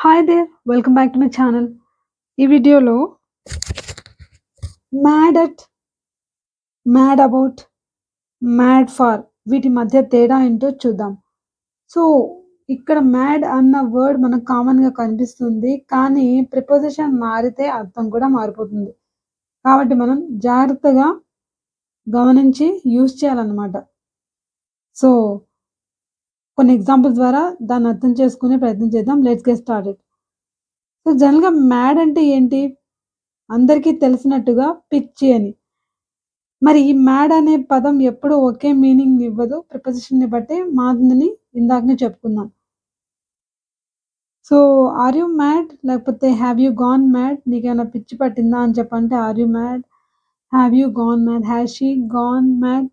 Hi there! Welcome back to my channel. ఈ వీడియోలో mad at, mad about, mad for వీటి మధ్య తేడా ఏంటో చూద్దాం. సో, ఇక్కడ మ్యాడ్ అన్న వర్డ్ మనకు కామన్‌గా కనిపిస్తుంది. కానీ ప్రిపోజిషన్ మారితే అర్థం కూడా మారిపోతుంది. కాబట్టి మనం జాగ్రత్తగా గమనించి యూజ్ చేయాలన్నమాట. సో, కొన్ని ఎగ్జాంపుల్స్ ద్వారా దాన్ని అర్థం చేసుకునే ప్రయత్నం చేద్దాం. Let's get started. సో, జనరల్‌గా మ్యాడ్ అంటే ఏంటి? అందరికీ తెలిసినట్టుగా పిచ్చి అని. మరి ఈ మ్యాడ్ అనే పదం ఎప్పుడూ ఒకే మీనింగ్ ఇవ్వదు. ప్రిపోజిషన్‌ని బట్టి మారిందని ఇందాకనే చెప్పుకున్నాం. So, are you mad? లేకపోతే హావ్ యూ గాన్ మ్యాడ్? నీకేమైనా పిచ్చి పట్టిందా అని చెప్పంటే are you mad? Have you gone mad? Has she gone mad?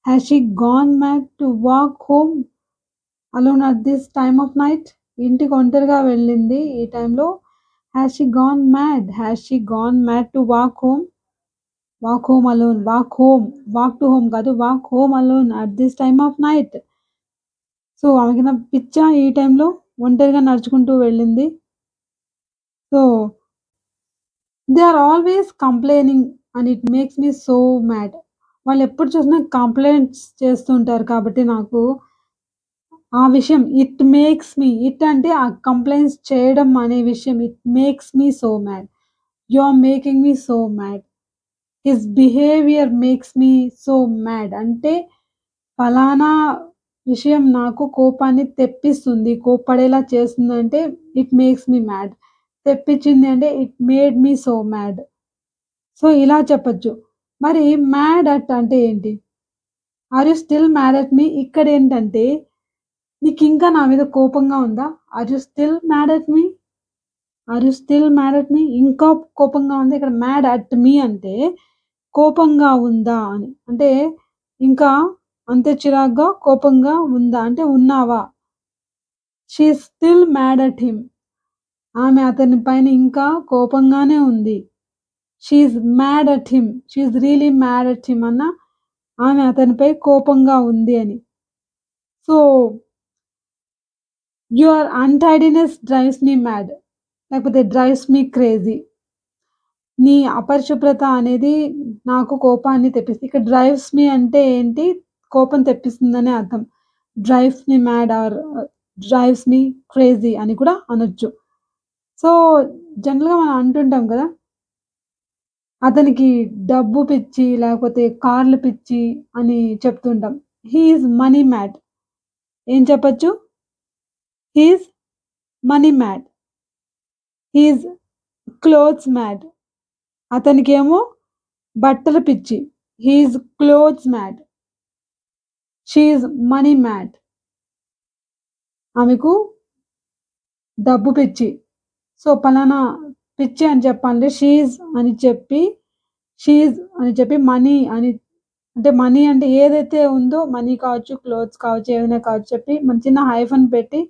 Has she gone mad to walk home alone at this time of night? ఇంటికి ఒంటరిగా వెళ్ళింది ఈ టైంలో. Has she gone mad? Has she gone mad to walk home? Walk home alone. Walk home. Walk to home కాదు. Walk home alone at this time of night. So, ఆమెకేమైనా పిచ్చా ఈ టైంలో? ఒంటరిగా నడుచుకుంటూ వెళ్ళింది. So, they are always complaining and it makes me so mad. వాళ్ళు ఎప్పుడు చూసినా కంప్లెయింట్స్ చేస్తుంటారు కాబట్టి నాకు ఆ విషయం ఇట్ అంటే ఆ కంప్లెయింట్స్ చేయడం అనే విషయం it makes me so mad. You are making me so mad. His behaviour makes me so mad అంటే ఫలానా విషయం నాకు కోపాన్ని తెప్పిస్తుంది. కోప్పడేలా చేస్తుందంటే ఇట్ మేక్స్ మీ మ్యాడ్. తెప్పించింది అంటే it made me so mad. So, ఇలా చెప్పొచ్చు. మరి మ్యాడ్ అట్ అంటే ఏంటి? Are you still mad at me? ఇక్కడేంటంటే నీకింకా నా మీద కోపంగా ఉందా? Are you still mad at me? Are you still mad at me? ఇంకా కోపంగా ఉంది. ఇక్కడ మ్యాడ్ అట్ మీ అంటే కోపంగా ఉందా అని. అంటే ఇంకా అంతే చిరాగ్గా, కోపంగా ఉందా అంటే ఉన్నావా? She is still mad at him. ఆమె అతని పైన ఇంకా కోపంగానే ఉంది. She is mad at him. She is really mad at him అన్న ఆమె అతనిపై కోపంగా ఉంది అని. So, your untidiness drives me mad. లేకపోతే డ్రైవ్స్ మీ క్రేజీ. నీ అపరిశుభ్రత అనేది నాకు కోపాన్ని తెప్పిస్తుంది. ఇక్కడ డ్రైవ్స్ మీ అంటే ఏంటి? కోపం తెప్పిస్తుందనే అర్థం. Drives me mad or drives me crazy అని కూడా అనొచ్చు. సో, జనరల్‌గా మనం అంటుంటాం కదా! అతనికి డబ్బు పిచ్చి, లేకపోతే కార్లు పిచ్చి అని చెప్తుంటాం. He is money mad. ఏం చెప్పొచ్చు? He is money mad. He is clothes mad. అతనికేమో బట్టల పిచ్చి. He is clothes mad. She is money mad. ఆమెకు డబ్బు పిచ్చి. సో, పలానా పిచ్చి అని చెప్పాలంటే షీ ఈజ్ అని చెప్పి మనీ అని అంటే మనీ అంటే ఏదైతే ఉందో మనీ కావచ్చు, క్లోత్స్ కావచ్చు, ఏమైనా కావచ్చు చెప్పి మన చిన్న హైఫన్ పెట్టి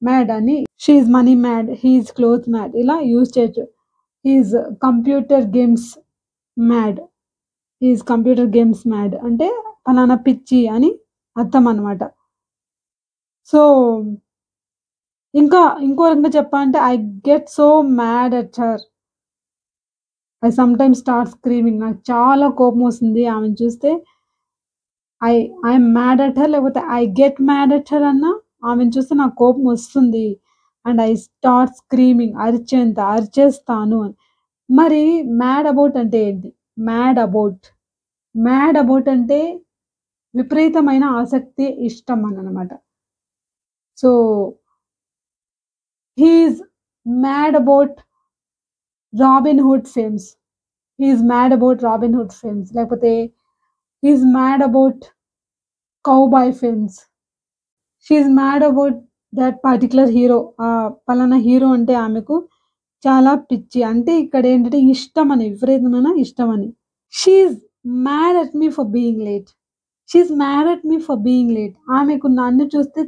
మ్యాడ్ అని she is money mad, he is cloth mad ఇలా యూజ్ చేయొచ్చు. He is computer games mad. He is computer games mad అంటే పలానా పిచ్చి అని అర్థం అన్నమాట. సో, ఇంకో రకంగా చెప్పాలంటే I get so mad at her. I sometimes start screaming. నాకు చాలా కోపమొస్తుంది ఆమెను చూస్తే. I I'm mad at her లేకపోతే I get mad at her అన్నా ఆమెను చూస్తే నాకు కోపమొస్తుంది. అండ్ ఐ స్టార్ట్ స్క్రీమింగ్ అరిచేస్తాను అని. మరి మ్యాడ్ అబౌట్ అంటే ఏంటి? Mad about. మ్యాడ్ అబౌట్ అంటే విపరీతమైన ఆసక్తి, ఇష్టం అననమాట. So, he is mad about Robin Hood films. He is mad about Robin Hood films లేకపోతే he is mad about cowboy films. She is mad about that particular hero. పలానా hero అంటే ఆమెకు చాలా పిచ్చి. అంటే ఇక్కడేంటంటే ఇష్టమని, విపరీతమైన ఇష్టమని. She is mad at me for being late. She is mad at me for being late. ఆమెకు నన్ను చూస్తే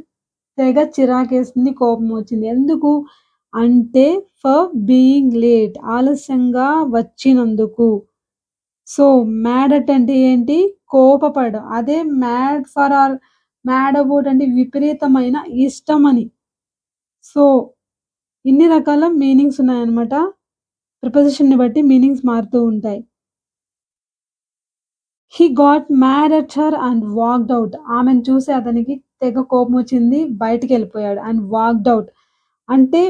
తెగ చిరాకేస్తుంది, కోపమొచ్చింది. ఎందుకు అంటే ఫర్ బీయింగ్ లేట్ ఆలస్యంగా వచ్చినందుకు. సో, మ్యాడ్ అట్ అంటే ఏంటి? కోపపడడం. అదే mad for or mad about అంటే విపరీతమైన ఇష్టమని. సో, ఇన్ని రకాల మీనింగ్స్ ఉన్నాయన్నమాట. ప్రిపోజిషన్‌ని బట్టి మీనింగ్స్ మారుతూ ఉంటాయి. He got mad at her and walked out. ఆమెను చూసి అతనికి తెగ కోపమొచ్చింది. బయటికెళ్ళిపోయాడు. అండ్ వాక్డ్ ఔట్ అంటే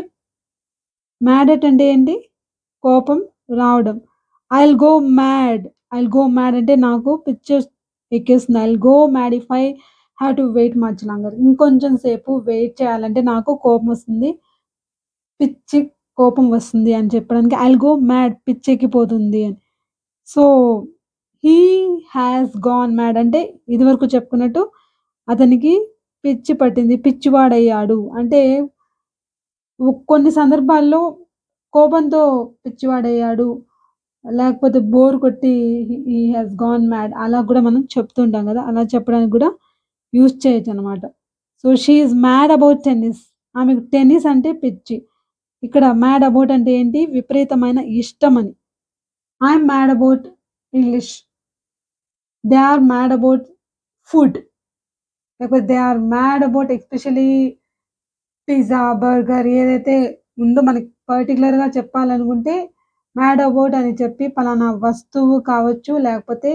మ్యాడ్ అట్ అంటే ఏంటి? కోపం రావడం. ఐల్ గో మ్యాడ్ అంటే నాకు పిచ్చి ఎక్కేస్తుంది. I'll go mad if I have to wait much longer. ఇంకొంచెం సేపు వెయిట్ చేయాలంటే నాకు కోపమొస్తుంది. పిచ్చి కోపం వస్తుంది అని చెప్పడానికి ఐల్ గో మ్యాడ్ పిచ్చెక్కిపోతుంది అని. So, he has gone mad అంటే ఇదివరకు చెప్పుకున్నట్టు అతనికి పిచ్చి పట్టింది. పిచ్చివాడయ్యాడు. అంటే కొన్ని సందర్భాల్లో కోపంతో పిచ్చివాడయ్యాడు. లేకపోతే బోర్ కొట్టి హి హాస్ గాన్ మ్యాడ్ అలా గూడా మనం చెప్తూ ఉంటాం గదా! అలా చెప్పడానికి గూడా యూజ్ చేయొచ్చనమాట. So, she is mad about tennis. ఆమెకు టెన్నిస్ అంటే పిచ్చి. ఇక్కడ మ్యాడ్ అబౌట్ అంటే ఏంటి? విపరీతమైన ఇష్టమని. I am mad about English. They are mad about food. లేకపోతే they are mad about especially pizza, burger ఏదైతే ఉందో మనకి పర్టిక్యులర్‌గా చెప్పాలనుకుంటే మ్యాడ్ అబౌట్ అని చెప్పి పలానా వస్తువు కావచ్చు, లేకపోతే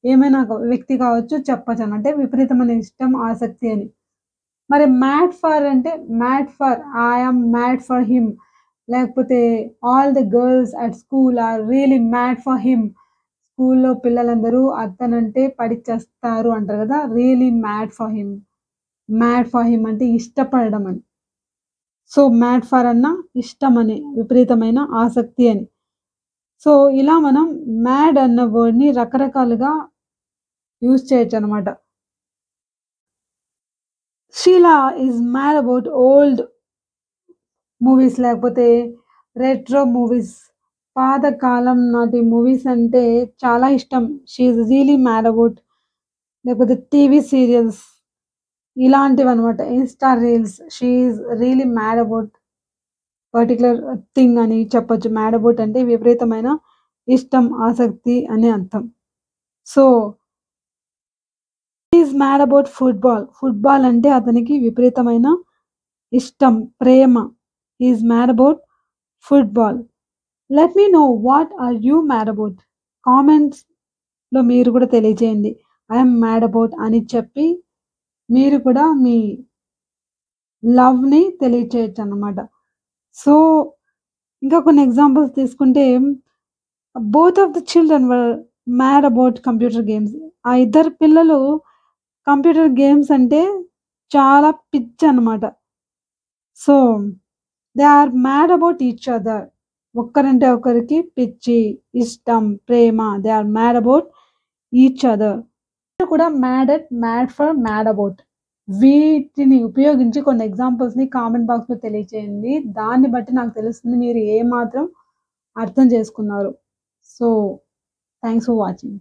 ఏమైనా వ్యక్తి కావచ్చు చెప్పొచ్చనమాట. అంటే విపరీతమైన ఇష్టం, ఆసక్తి అని. మరి మ్యాడ్ ఫర్ అంటే mad for I am mad for him. లేకపోతే all the girls at school are really mad for him. స్కూల్‌లో పిల్లలందరూ అతనంటే పడి చస్తారు అంటారు గదా! Really mad for him. Mad for him అంటే ఇష్టపడడం అని. సో, మ్యాడ్ ఫర్ అన్న ఇష్టమని, విపరీతమైన ఆసక్తి అని. సో, ఇలా మనం మ్యాడ్ అన్న వర్డ్‌ని రకరకాలుగా యూజ్ చేయొచ్చనమాట. Sheela is mad about old movies లేకపోతే రెట్రో మూవీస్. పాత కాలం నాటి మూవీస్ అంటే చాలా ఇష్టం. She is really mad about లేకపోతే టీవీ సీరియల్స్ ఇలాంటివన్నమాట. Insta reels. She is really mad about particular thing అని చెప్పొచ్చు. మ్యాడ్ అబౌట్ అంటే విపరీతమైన ఇష్టం, ఆసక్తి అని అర్థం. So, he is mad about football. Football అంటే అతనికి విపరీతమైన ఇష్టం, ప్రేమ. He is mad about football. Let me know what are you mad about? కామెంట్స్‌లో మీరు కూడా తెలియజేయండి. ఐ యామ్ మ్యాడ్ అబౌట్ అని చెప్పి మీరు కూడా మీ లవ్‌ని తెలియచేయొచ్చన్నమాట. సో, ఇంకా కొన్ని ఎగ్జాంపుల్స్ తీసుకుంటే both of the children were mad about computer games. ఆ ఇద్దరు పిల్లలు కంప్యూటర్ గేమ్స్ అంటే చాలా పిచ్చనమాట. So, they are mad about each other. ఒక్కరంటే ఒకరికి పిచ్చి, ఇష్టం, ప్రేమ. They are mad about each other. కూడా mad at, mad for, mad about. వీటిని ఉపయోగించి కొన్ని ఎగ్జాంపుల్స్‌ని కామెంట్ బాక్స్‌లో తెలియచేయండి. దాన్ని బట్టి నాకు తెలుస్తుంది మీరు ఏమాత్రం అర్థం చేసుకున్నారు. So, thanks for watching.